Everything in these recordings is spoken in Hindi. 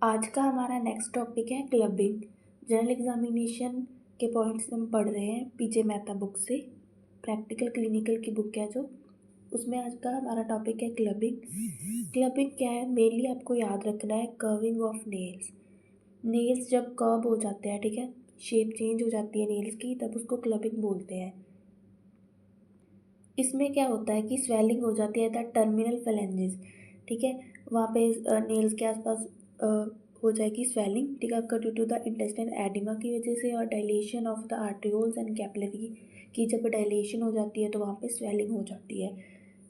आज का हमारा नेक्स्ट टॉपिक है क्लबिंग। जनरल एग्जामिनेशन के पॉइंट्स हम पढ़ रहे हैं पीजे मेहता बुक से। प्रैक्टिकल क्लिनिकल की बुक है जो, उसमें आज का हमारा टॉपिक है क्लबिंग। क्लबिंग क्या है? मेनली आपको याद रखना है कर्विंग ऑफ नेल्स। नेल्स जब कर्व हो जाते हैं, ठीक है, शेप चेंज हो जाती है नेल्स की, तब उसको क्लबिंग बोलते हैं। इसमें क्या होता है कि स्वेलिंग हो जाती है द टर्मिनल फेलेंजेस, ठीक है, वहाँ पे नेल्स के आसपास हो जाएगी स्वेलिंग, ठीक है, due to the intestine oedema की वजह से और dilation of the arterioles and capillary की जब डायलेशन हो जाती है तो वहाँ पे स्वेलिंग हो जाती है।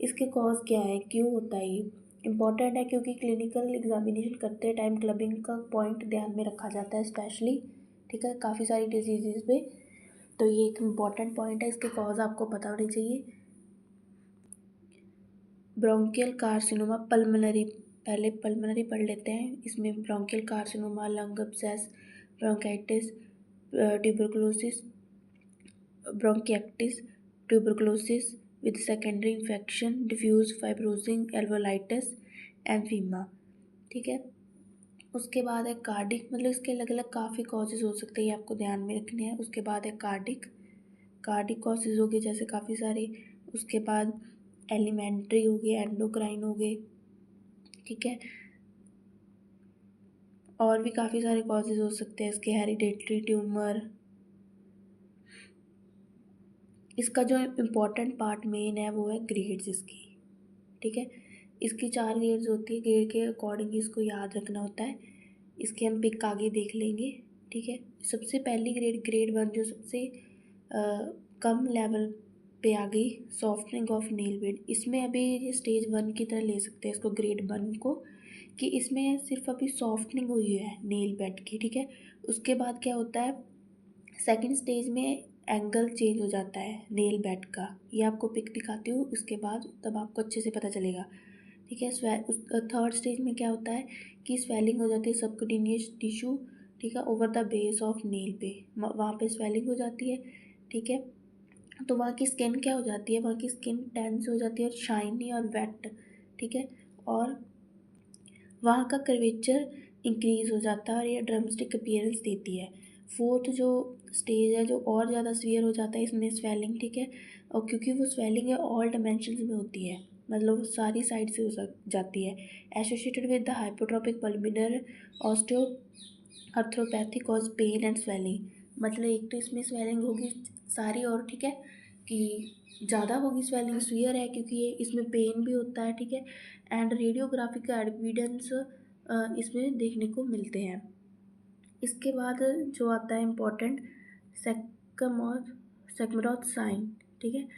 इसके कॉज क्या है, क्यों होता है, ये इंपॉर्टेंट है क्योंकि क्लिनिकल एग्जामिनेशन करते टाइम क्लबिंग का पॉइंट ध्यान में रखा जाता है स्पेशली, ठीक है, काफ़ी सारी डिजीज़ पे। तो ये एक इम्पॉर्टेंट पॉइंट है, इसके कॉज आपको पता होनी चाहिए। ब्रोंकियल कार्सिनोमा पल्मोनरी, पहले पल्मोनरी पढ़ लेते हैं। इसमें bronchial carcinoma, lung abscess, bronchitis, tuberculosis, bronchiectasis, tuberculosis with secondary infection, diffuse fibrosing, alveolitis, empyema, ठीक है। उसके बाद है कार्डिक, मतलब इसके अलग अलग काफ़ी कॉजेज़ हो सकते हैं, ये आपको ध्यान में रखने हैं। उसके बाद है कार्डिक कॉजेज़ हो गए जैसे काफ़ी सारे। उसके बाद एलिमेंट्री हो गए, एंडोक्राइन हो गए, ठीक है, और भी काफ़ी सारे कॉजेज़ हो सकते हैं इसके, हेरिडेटरी ट्यूमर। इसका जो इम्पोर्टेंट पार्ट मेन है वो है ग्रेड्स इसकी, ठीक है। इसकी 4 ग्रेड्स होती है, ग्रेड के अकॉर्डिंग इसको याद रखना होता है। इसके हम पिक आगे देख लेंगे, ठीक है। सबसे पहली ग्रेड 1 जो सबसे कम लेवल पे आ गई, सॉफ्टनिंग ऑफ नेल बेड। इसमें अभी ये स्टेज 1 की तरह ले सकते हैं इसको, ग्रेड 1 को, कि इसमें सिर्फ अभी सॉफ्टनिंग हुई है नेल बेड की, ठीक है। उसके बाद क्या होता है, सेकंड स्टेज में एंगल चेंज हो जाता है नेल बेड का। ये आपको पिक दिखाती हूँ उसके बाद, तब आपको अच्छे से पता चलेगा, ठीक है। थर्ड स्टेज में क्या होता है कि स्वेलिंग हो जाती है सबक्यूटेनियस टिश्यू, ठीक है, over the base of nail पे, वहाँ पे स्वेलिंग हो जाती है, ठीक है। तो वहाँ की स्किन क्या हो जाती है, वहाँ की स्किन टेंस हो जाती है और शाइनी और वेट, ठीक है, और वहाँ का कर्वेचर इंक्रीज़ हो जाता है और ये ड्रमस्टिक अपीयरेंस देती है। फोर्थ जो स्टेज है जो और ज़्यादा सीवियर हो जाता है इसमें स्वेलिंग, ठीक है, और क्योंकि वो स्वेलिंग है ऑल डायमेंशंस में होती है, मतलब वो सारी साइड से हो जाती है, associated with the hypertrophic pulmonary osteoarthropathy cause pain and swelling. मतलब एक तो इसमें स्वेलिंग होगी सारी, और ठीक है कि ज़्यादा होगी स्वेलिंग, सीवियर है क्योंकि ये इसमें पेन भी होता है, ठीक है, एंड रेडियोग्राफी का एविडेंस इसमें देखने को मिलते हैं। इसके बाद जो आता है इम्पोर्टेंट, सेकमरोथ साइन, ठीक है।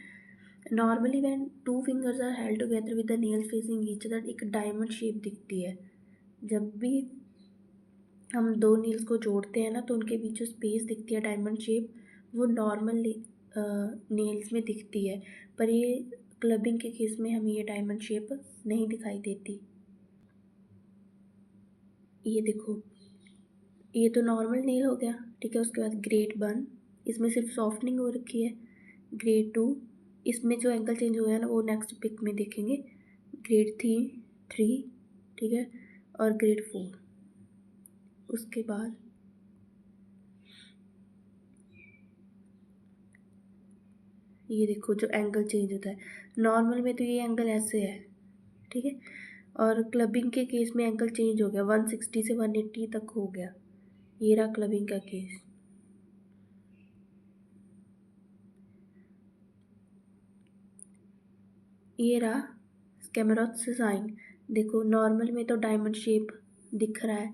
Normally when 2 fingers are held together with the nails facing each other, एक डायमंड शेप दिखती है। जब भी हम 2 नेल्स को जोड़ते हैं ना तो उनके बीच जो स्पेस दिखती है डायमंड शेप, वो नॉर्मल नेल्स में दिखती है, पर ये क्लबिंग के केस में हमें ये डायमंड शेप नहीं दिखाई देती। ये देखो, ये तो नॉर्मल नेल हो गया, ठीक है। उसके बाद ग्रेड 1, इसमें सिर्फ सॉफ्टनिंग हो रखी है। ग्रेड 2, इसमें जो एंगल चेंज हुआ है ना वो नेक्स्ट पिक में देखेंगे। ग्रेड 3, ठीक है, और ग्रेड 4। उसके बाद ये देखो जो एंगल चेंज होता है, नॉर्मल में तो ये एंगल ऐसे है, ठीक है, और क्लबिंग के केस में एंगल चेंज हो गया, 160 से 180 तक हो गया। ये रहा क्लबिंग का केस। ये रहा स्कैमरोथ साइन। देखो नॉर्मल में तो डायमंड शेप दिख रहा है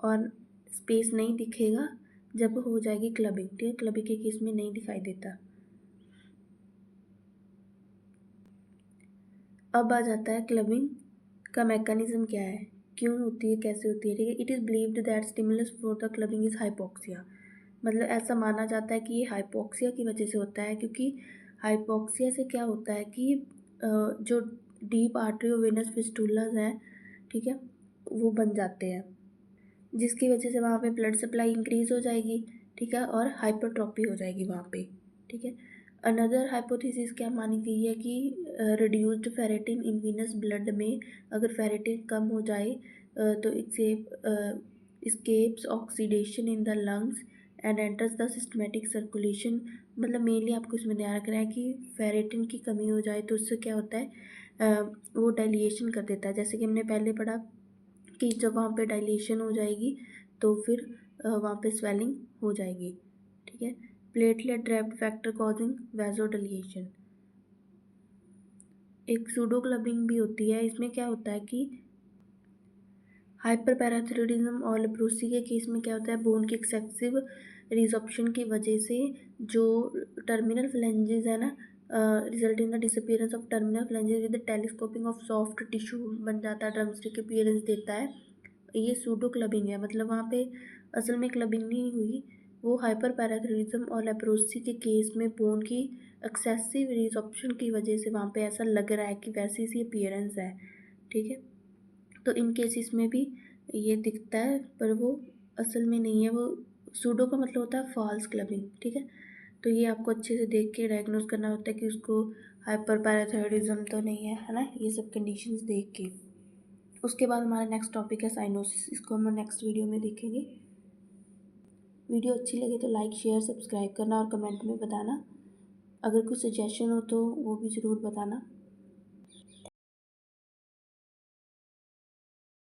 और स्पेस नहीं दिखेगा जब हो जाएगी क्लबिंग, ठीक है, क्लबिंग के केस में नहीं दिखाई देता। अब आ जाता है क्लबिंग का मैकेनिज्म क्या है, क्यों होती है, कैसे होती है, ठीक है। It is believed that stimulus for the clubbing is hypoxia. मतलब ऐसा माना जाता है कि ये हाइपोक्सिया की वजह से होता है, क्योंकि हाइपोक्सिया से क्या होता है कि जो डीप आर्टरियोवेनस फिस्टुलास हैं, ठीक है, वो बन जाते हैं, जिसकी वजह से वहाँ पे ब्लड सप्लाई इंक्रीज़ हो जाएगी, ठीक है, और हाइपरट्रॉपी हो जाएगी वहाँ पे, ठीक है। अनदर हाइपोथेसिस क्या मानी गई है कि रिड्यूस्ड फेरेटिन इन वीनस ब्लड में, अगर फेरेटिन कम हो जाए तो इससे escapes oxidation in the lungs and enters the systematic circulation। मतलब मेनली आपको इसमें ध्यान रखना है कि फेरेटिन की कमी हो जाए तो उससे क्या होता है, वो डाइलेशन कर देता है। जैसे कि हमने पहले पढ़ा कि जब वहाँ पे डाइलेशन हो जाएगी तो फिर वहाँ पे स्वेलिंग हो जाएगी। ठीक है। Platelet draft factor causing vasodilation. एक सूडो क्लबिंग भी होती है। इसमें क्या होता है कि हाइपर पैराथायरॉयडिज्म और लेप्रोसी के केस में क्या होता है, बोन की एक्सेसिव रिजॉर्प्शन की वजह से जो टर्मिनल फ्लेंजेस है ना, result in the disappearance of terminal flanges with telescoping of soft tissue बन जाता है, ड्रमस्टिक अपीयरेंस देता है। ये सूडो क्लबिंग है। मतलब वहाँ पे असल में क्लबिंग नहीं हुई, वो हाइपर पैराथायरॉयडिज्म और लेप्रोसी के केस में बोन की एक्सेसिव रिजॉर्प्शन की वजह से वहाँ पे ऐसा लग रहा है कि वैसी सी अपीयरेंस है। ठीक है। तो इन केसेस में भी ये दिखता है पर वो असल में नहीं है। वो सूडो का मतलब होता है फॉल्स क्लबिंग। ठीक है। तो ये आपको अच्छे से देख के डायग्नोज करना होता है कि उसको हाइपर पैराथायरॉयडिज्म तो नहीं है ना, ये सब कंडीशंस देख के। उसके बाद हमारा नेक्स्ट टॉपिक है साइनोसिस। इसको हम नेक्स्ट वीडियो में देखेंगे। वीडियो अच्छी लगे तो लाइक शेयर सब्सक्राइब करना और कमेंट में बताना। अगर कुछ सजेशन हो तो वो भी ज़रूर बताना।